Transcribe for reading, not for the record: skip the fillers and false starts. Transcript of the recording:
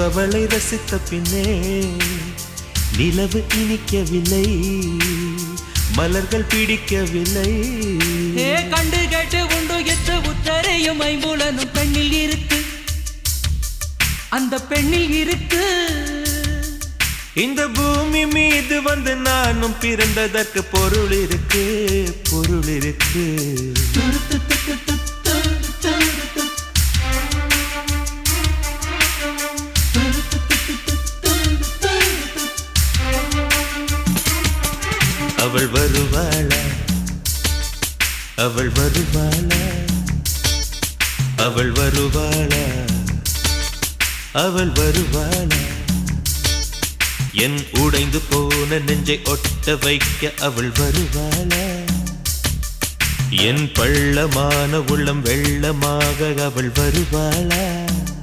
அவளை ரசித்த பின்னே நிலவு இனிக்கவில்லை, மலர்கள் பிடிக்கவில்லை. கண்டு கேட்டு உண்டு எத்து உத்தரையும் ஐம்புலனும் பெண்ணில் இருக்கு, அந்த பெண்ணில் இருக்கு. இந்த பூமி மீது வந்து நானும் பிறந்ததற்கு பொருள் இருக்கு, பொருள் இருக்கு. அவள் வருவாளா, அவள் வருவாளா, அவள் வருவாளா, அவள் வருவாளா. என் உடைந்து போன நெஞ்சை ஒட்ட வைக்க அவள் வருவாளா, என் பள்ளமான உள்ளம் வெள்ளமாக அவள் வருவாளா.